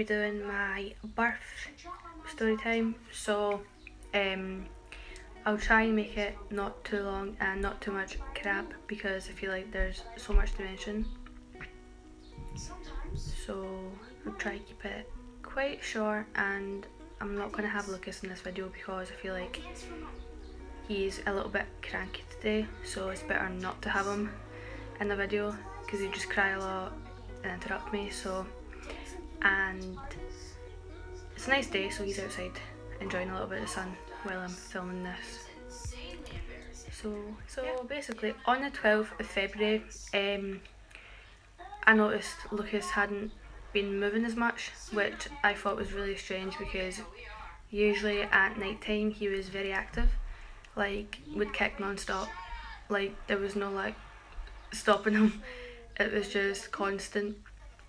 doing my birth story time, so I'll try and make it not too long and not too much crap because I feel like there's so much to mention. So I'll try to keep it quite short, and I'm not going to have Lucas in this video because I feel like he's a little bit cranky today, so it's better not to have him in the video because he just cry a lot and interrupt me. So, and it's a nice day, so he's outside enjoying a little bit of the sun while I'm filming this. So basically on the 12th of February, I noticed Lucas hadn't been moving as much, which I thought was really strange because usually at night time he was very active, like would kick non-stop, like there was no like stopping him, it was just constant.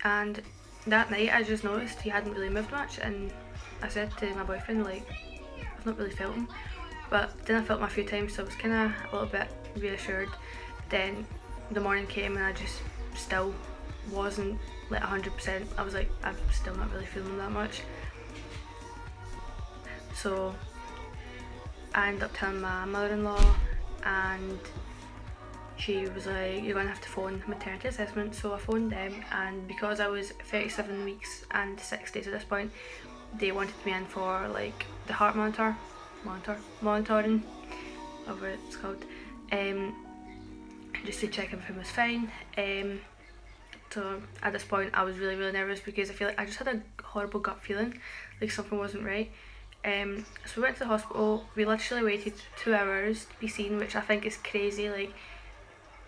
And that night I just noticed he hadn't really moved much, and I said to my boyfriend, like, I've not really felt him, but then I felt him a few times, so I was kind of a little bit reassured. Then the morning came and I just still wasn't like 100%. I was like, I'm still not really feeling him that much. So I ended up telling my mother-in-law, and she was like, you're going to have to phone maternity assessment. So I phoned them, and because I was 37 weeks and 6 days at this point, they wanted me in for like the heart monitoring, whatever it's called, just to check everything was fine. So at this point I was really nervous because I feel like I just had a horrible gut feeling like something wasn't right. So we went to the hospital. We literally waited 2 hours to be seen, which I think is crazy. Like,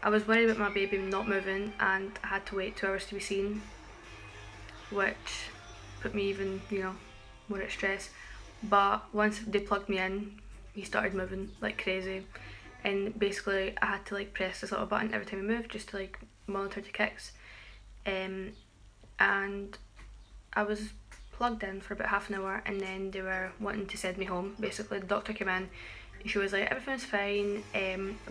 I was worried about my baby not moving and I had to wait 2 hours to be seen, which put me even, more at stress. But once they plugged me in, he started moving like crazy, and basically I had to like press this little button every time he moved just to like monitor the kicks. And I was plugged in for about half an hour, and then they were wanting to send me home. Basically the doctor came in and she was like, everything's fine,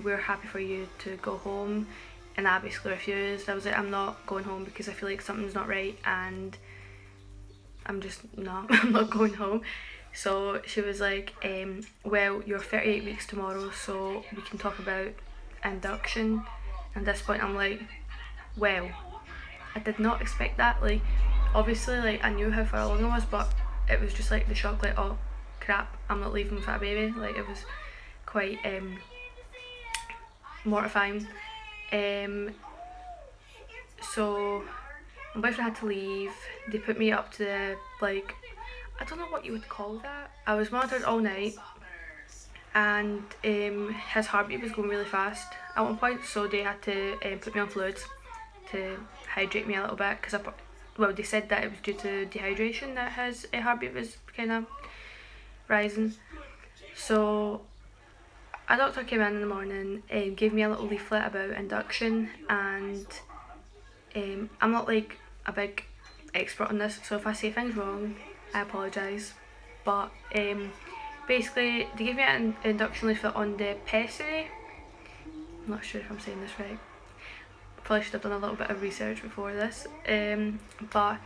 we're happy for you to go home. And I basically refused. I was like, I'm not going home because I feel like something's not right, and I'm just not I'm not going home. So she was like, well, you're 38 weeks tomorrow, so we can talk about induction. And at this point I'm like, well, I did not expect that. Like, obviously, like, I knew how far along I was, but it was just like the shock, like, oh crap, I'm not leaving without a baby. Like, it was quite mortifying. So my boyfriend had to leave. They put me up to the, like, I don't know what you would call that. I was monitored all night, and his heartbeat was going really fast at one point, so they had to put me on fluids to hydrate me a little bit, because they said that it was due to dehydration that his heartbeat was kind of rising. So a doctor came in the morning and gave me a little leaflet about induction, and I'm not like a big expert on this, so if I say things wrong, I apologise. But basically they gave me an induction leaflet on the pessary. I'm not sure if I'm saying this right. Probably should have done a little bit of research before this. But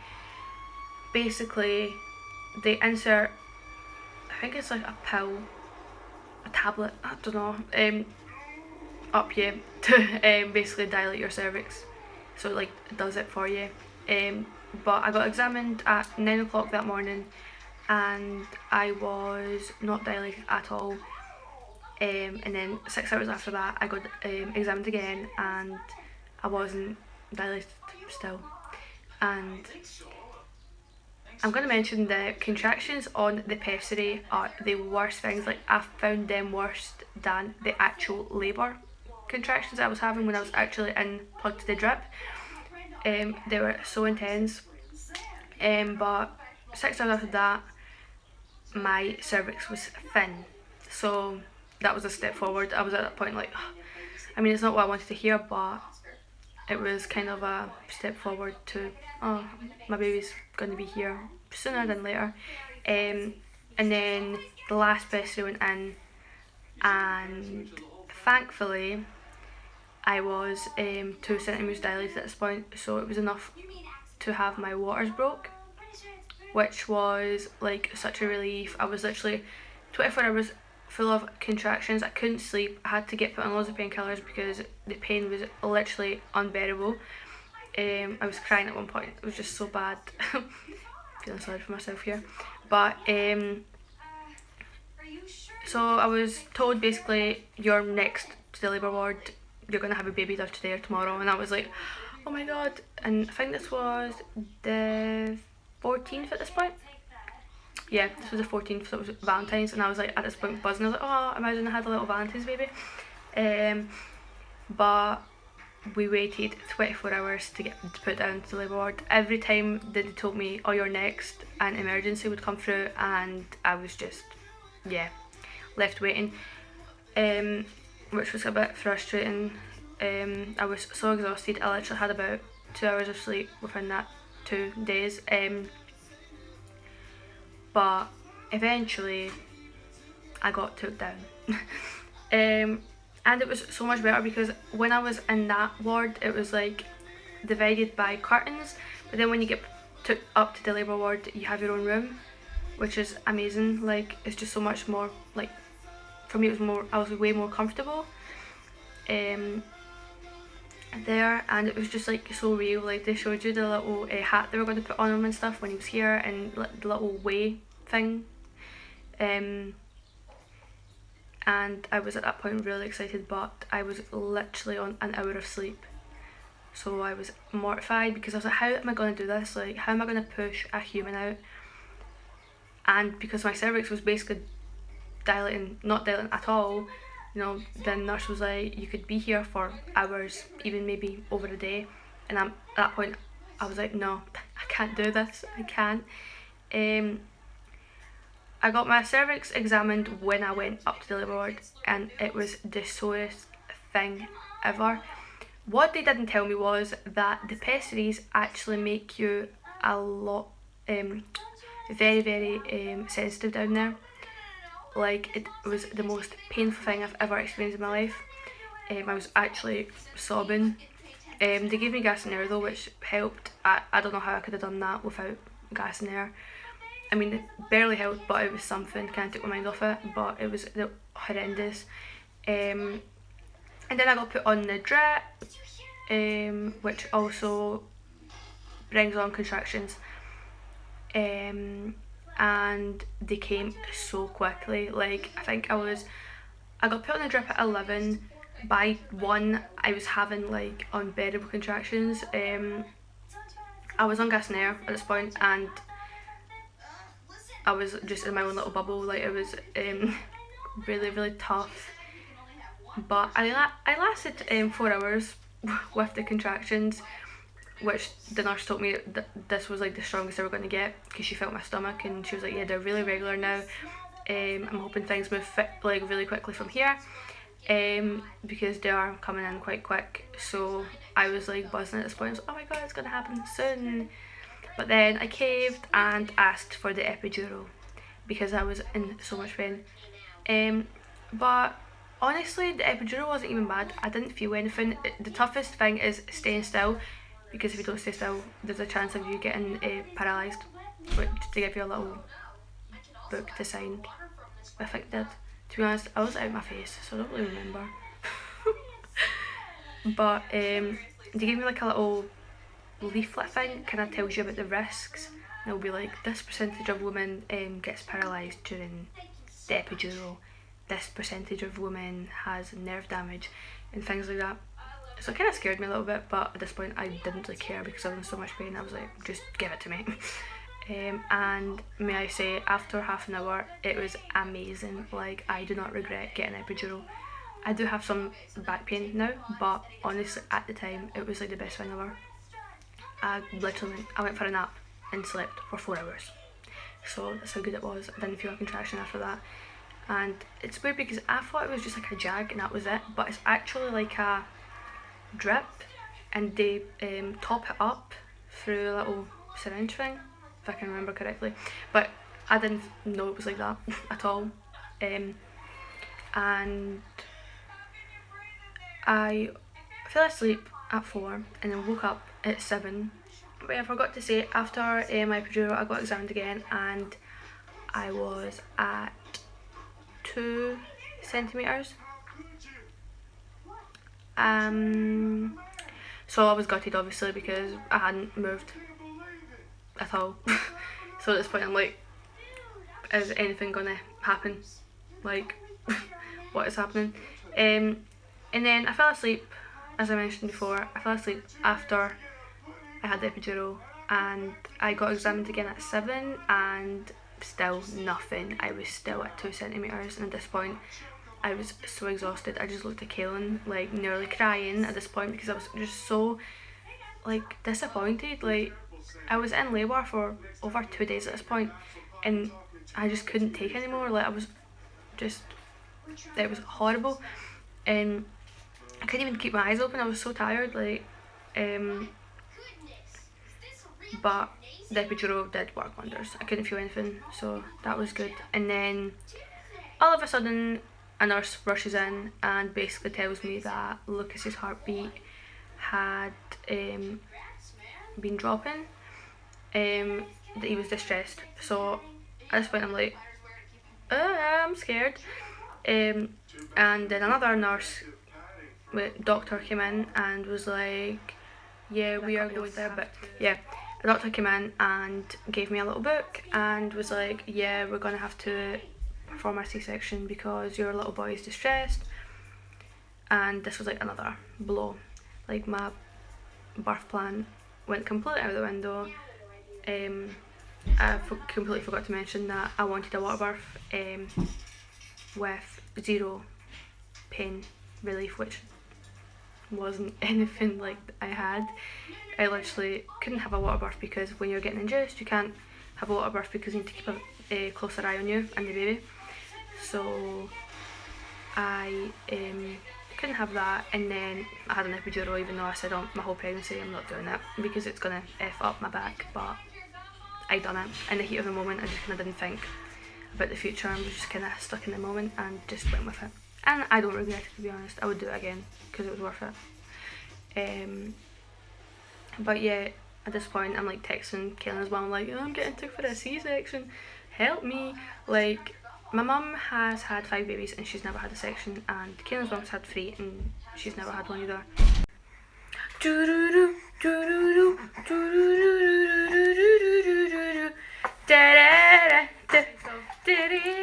basically they insert, I think it's like a pill, a tablet, I don't know, up you to basically dilate your cervix. So like it does it for you. But I got examined at 9 o'clock that morning, and I was not dilated at all. And then 6 hours after that I got examined again, and I wasn't dilated still. And I'm going to mention the contractions on the pessary are the worst things. Like, I found them worse than the actual labour contractions I was having when I was actually in plugged to the drip. They were so intense. But 6 hours after that, my cervix was thin, so that was a step forward. I was at that point like, I mean, it's not what I wanted to hear, but it was kind of a step forward to, oh, my baby's going to be here sooner than later. And then the last pessary went in, and thankfully I was 2 centimetres dilated at this point, so it was enough to have my waters broke. which was like such a relief. I was literally 24 hours full of contractions. I couldn't sleep. I had to get put on loads of painkillers because the pain was literally unbearable. I was crying at one point. It was just so bad. Feeling sorry for myself here. But so I was told basically you're next to the labour ward. You're gonna have a baby either today or tomorrow, and I was like, oh my god. And I think this was the 14th at this point. Yeah, this was the 14th, so it was Valentine's, and I was like at this point buzzing. I was like, oh, imagine I had a little Valentine's baby. But we waited 24 hours to get put down to the labour ward. Every time that they told me, oh, you're next, an emergency would come through, and I was just, yeah, left waiting, which was a bit frustrating. I was so exhausted. I literally had about 2 hours of sleep within that 2 days. But eventually I got took down. And it was so much better because when I was in that ward, it was like divided by curtains, but then when you get took up to the labour ward, you have your own room, which is amazing. Like, it's just so much more, like, for me it was more, I was way more comfortable there, and it was just like so real. Like, they showed you the little hat they were going to put on him and stuff when he was here, and the little weigh thing, and I was at that point really excited, but I was literally on an hour of sleep, so I was mortified because I was like, how am I going to do this? Like, how am I going to push a human out? And because my cervix was basically not dilating at all, you know, the nurse was like, you could be here for hours, even maybe over a day. And at that point I was like, no, I can't do this, I can't. I got my cervix examined when I went up to the labour ward, and it was the sorest thing ever. What they didn't tell me was that the pessaries actually make you a lot very, very sensitive down there. Like, it was the most painful thing I've ever experienced in my life. I was actually sobbing. They gave me gas and air though, which helped. I don't know how I could have done that without gas and air. I mean, it barely helped, but it was something. Can't take my mind off it, but it was horrendous. And then I got put on the drip, which also brings on contractions. And they came so quickly. Like, I think I got put on the drip at 11. By 1 I was having like unbearable contractions. I was on gas and air at this point, and I was just in my own little bubble. Like, it was really, really tough, but I lasted 4 hours with the contractions, which the nurse told me that this was like the strongest they were going to get, because she felt my stomach and she was like, yeah, they're really regular now. I'm hoping things move like really quickly from here, because they are coming in quite quick. So I was like buzzing at this point. I was like, oh my god, it's going to happen soon. But then I caved and asked for the epidural because I was in so much pain. But honestly, the epidural wasn't even bad. I didn't feel anything. The toughest thing is staying still, because if you don't stay still, there's a chance of you getting paralysed, which they give you a little book to sign. I think that, to be honest, I was out of my face, so I don't really remember. But they gave me like a little leaflet thing, kind of tells you about the risks. And it'll be like, this percentage of women gets paralysed during the epidural, this percentage of women has nerve damage, and things like that. So it kind of scared me a little bit, but at this point I didn't really care because I was in so much pain. I was like, just give it to me. And may I say, after half an hour, it was amazing. Like, I do not regret getting an epidural. I do have some back pain now, but honestly at the time it was like the best thing ever. I went for a nap and slept for 4 hours. So that's how good it was. I didn't feel a contraction after that. And it's weird because I thought it was just like a jag and that was it, but it's actually like a drip, and they top it up through a little syringe thing, if I can remember correctly. But I didn't know it was like that at all. And I fell asleep at 4 and then woke up at 7, But yeah, I forgot to say, after my epidural I got examined again and I was at 2 centimetres. So I was gutted obviously because I hadn't moved at all. So at this point I'm like, is anything gonna happen? Like, what is happening? And then I fell asleep, as I mentioned before. I fell asleep after I had the epidural and I got examined again at 7 and still nothing. I was still at 2 centimetres, and at this point I was so exhausted. I just looked at Kaylin like nearly crying at this point because I was just so like disappointed. Like, I was in labour for over 2 days at this point and I just couldn't take anymore. Like, I was just, it was horrible and I couldn't even keep my eyes open. I was so tired. Like, but the epidural did work wonders. I couldn't feel anything, so that was good. And then all of a sudden a nurse rushes in and basically tells me that Lucas's heartbeat had been dropping, that he was distressed. So at this point I'm like, I'm scared. And then another nurse, doctor, came in and was like, yeah, we are going there, but yeah, the doctor came in and gave me a little book and was like, yeah, we're gonna have to perform a C-section because your little boy is distressed. And this was like another blow. Like, my birth plan went completely out of the window. I completely forgot to mention that I wanted a water birth with 0 pain relief, which wasn't anything like I had. I literally couldn't have a water birth because when you're getting induced you can't have a water birth because you need to keep a closer eye on you and the baby. So I couldn't have that, and then I had an epidural even though I said on my whole pregnancy I'm not doing it because it's gonna F up my back, but I done it in the heat of the moment. I just kind of didn't think about the future and was just kind of stuck in the moment and just went with it. And I don't regret it, to be honest. I would do it again because it was worth it. But yeah, at this point I'm like texting Kaylin's mum like, oh, I'm getting took for a C-section, help me. Like, my mum has had 5 babies and she's never had a section, and Kaylin's mum's had 3 and she's never had one either.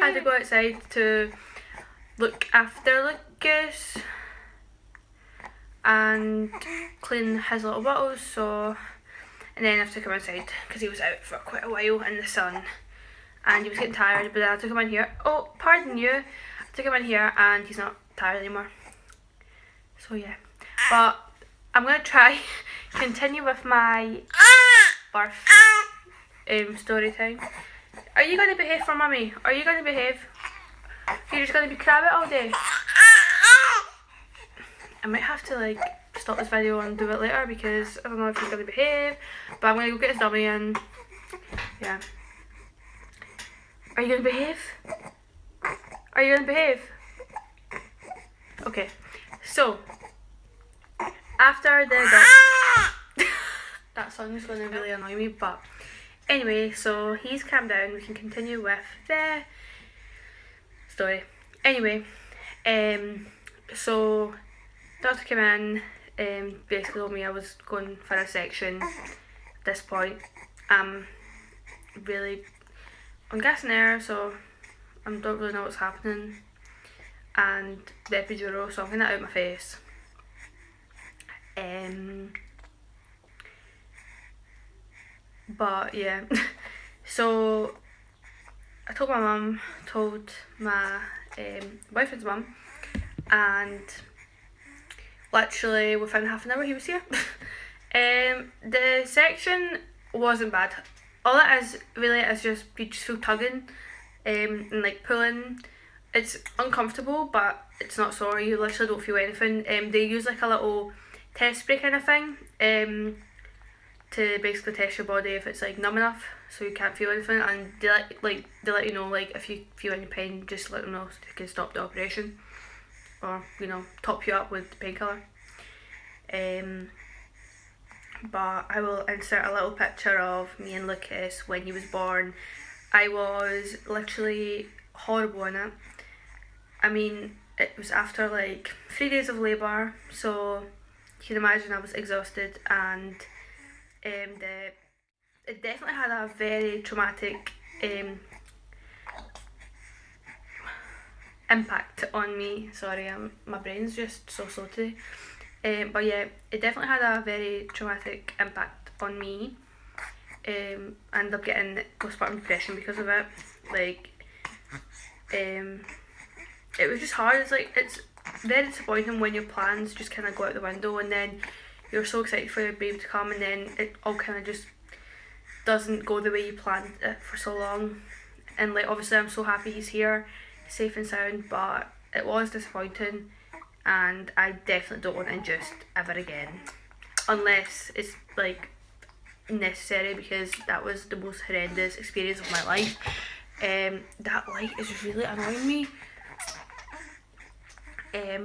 I had to go outside to look after Lucas and clean his little bottles, so, and then I took him outside because he was out for quite a while in the sun and he was getting tired, but then I took him in here. Oh, pardon you. I took him in here and he's not tired anymore. So yeah, but I'm going to try continue with my birth story time. Are you going to behave for mummy? Are you going to behave? You're just going to be crabbit all day? I might have to like stop this video and do it later because I don't know if he's going to behave, but I'm going to go get his dummy and yeah. Are you going to behave? Are you going to behave? Okay, so after the that song's going to really annoy me, but anyway, so he's calmed down. We can continue with the story. Anyway, so doctor came in, basically told me I was going for a section. At this point, I'm really on gas and air, so I don't really know what's happening, and the epidural, so I'm kind of out my face. But yeah, so I told my mum, told my boyfriend's mum, and literally within half an hour he was here. The section wasn't bad. All it is really is just you just feel tugging and like pulling. It's uncomfortable, but it's not sore. You literally don't feel anything. They use like a little test spray kind of thing to basically test your body if it's like numb enough so you can't feel anything, and they let you know like if you feel any pain, just let them know so they can stop the operation or, you know, top you up with the painkiller. but I will insert a little picture of me and Lucas when he was born. I was literally horrible in it. I mean, it was after like 3 days of labour, so you can imagine I was exhausted, and it definitely had a very traumatic impact on me. Sorry, my brain's just so slow today. But yeah, it definitely had a very traumatic impact on me. I ended up getting postpartum depression because of it. Like, it was just hard. It's very disappointing when your plans just kind of go out the window, and then you're so excited for your baby to come, and then it all kind of just doesn't go the way you planned it for so long. And like, obviously I'm so happy he's here, safe and sound, but it was disappointing, and I definitely don't want to induce ever again, unless it's like necessary, because that was the most horrendous experience of my life. That light is really annoying me.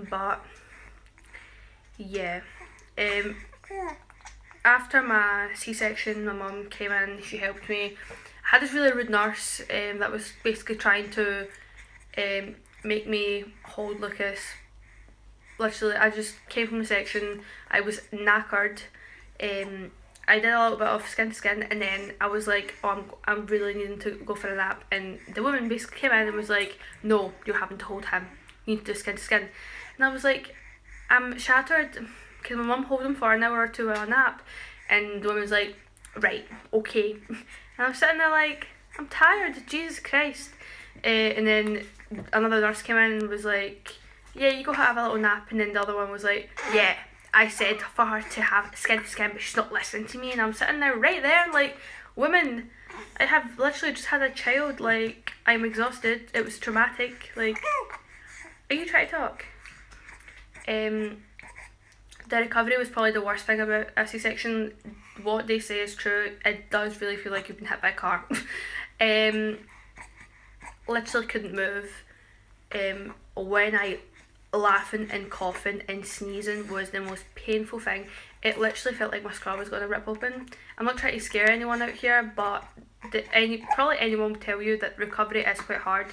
But yeah, after my C-section, my mum came in, she helped me. I had this really rude nurse that was basically trying to make me hold Lucas. Literally, I just came from the section, I was knackered. I did a little bit of skin to skin, and then I was like, oh, I'm really needing to go for a nap. And the woman basically came in and was like, no, you're having to hold him. You need to do skin to skin. And I was like, I'm shattered. Can my mum hold him for an hour or two while I nap? And the woman's like, right, okay. And I'm sitting there like, I'm tired, Jesus Christ. And then another nurse came in and was like, yeah, you go have a little nap. And then the other one was like, yeah, I said for her to have skin to skin, but she's not listening to me. And I'm sitting there right there like, woman, I have literally just had a child, like, I'm exhausted, it was traumatic, like, are you trying to talk? The recovery was probably the worst thing about a C-section. What they say is true, it does really feel like you've been hit by a car. Literally couldn't move. When I laughing and coughing and sneezing was the most painful thing. It literally felt like my skull was going to rip open. I'm not trying to scare anyone out here, but probably anyone will tell you that recovery is quite hard.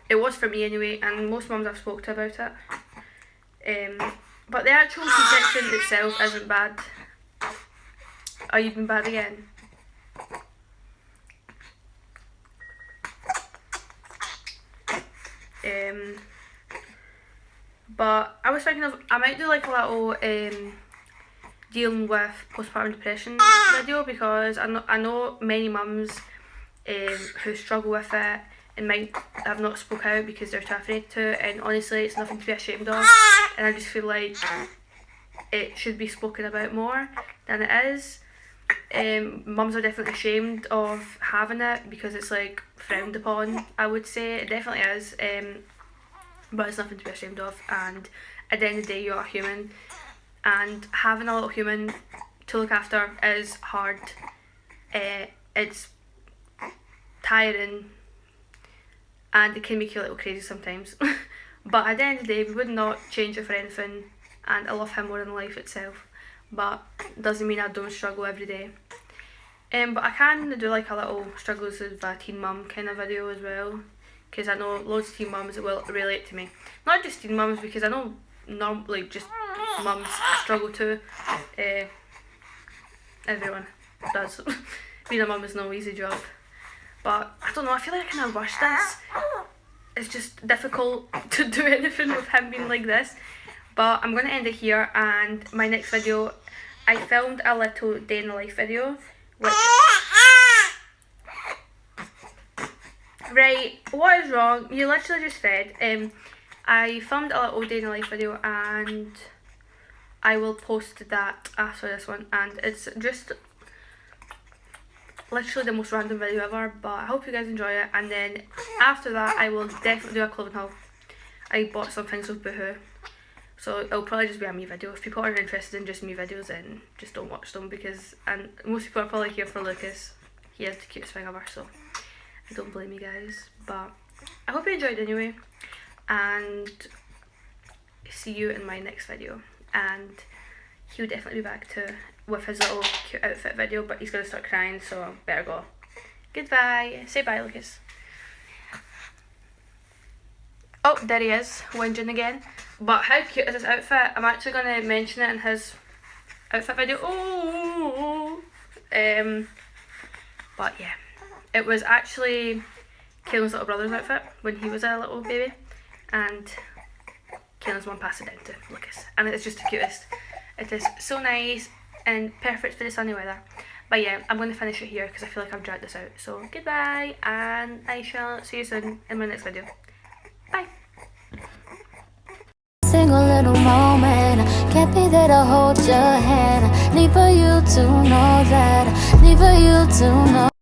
It was for me anyway, and most mums I've spoke to about it. But the actual C-section itself isn't bad. Oh, you've been bad again? But I was thinking of, I might do like a little dealing with postpartum depression video, because I know many mums who struggle with it and might have not spoke out because they're too afraid to, and honestly it's nothing to be ashamed of, and I just feel like it should be spoken about more than it is. Mums are definitely ashamed of having it because it's like frowned upon, I would say. It definitely is, but it's nothing to be ashamed of, and at the end of the day you are human, and having a little human to look after is hard. It's tiring, and it can make you a little crazy sometimes. But at the end of the day, we would not change it for anything, and I love him more than life itself, but doesn't mean I don't struggle every day. But I can do like a little struggles with a teen mum kind of video as well, because I know loads of teen mums that will relate to me. Not just teen mums, because I know like just mums struggle too. Everyone does. Being a mum is no easy job. But I don't know, I feel like I kind of rush this. It's just difficult to do anything with him being like this. But I'm going to end it here, and my next video, I filmed a little day in the life video, which... Right, what is wrong? You literally just fed. I filmed a little day in the life video, and I will post that after this one, and it's just literally the most random video ever, but I hope you guys enjoy it. And then after that I will definitely do a clothing haul. I bought some things with Boohoo, so it'll probably just be a me video. If people aren't interested in just me videos, then just don't watch them, because, and most people are probably here for Lucas. He is the cutest thing ever, so I don't blame you guys. But I hope you enjoyed anyway, and see you in my next video. And he'll definitely be back with his little cute outfit video, but he's gonna start crying, so I better go. Goodbye. Say bye, Lucas. Oh, there he is, whinging again. But how cute is this outfit? I'm actually gonna mention it in his outfit video. Oh, but yeah, it was actually Caelan's little brother's outfit when he was a little baby, and Caelan's mum passed it down to Lucas, and it's just the cutest. It is so nice and perfect for the sunny weather. But yeah, I'm going to finish it here because I feel like I've dragged this out. So goodbye, and I shall see you soon in my next video. Bye. Single little moment, can't be there to hold your hand. Need for you to know that, need for you to know.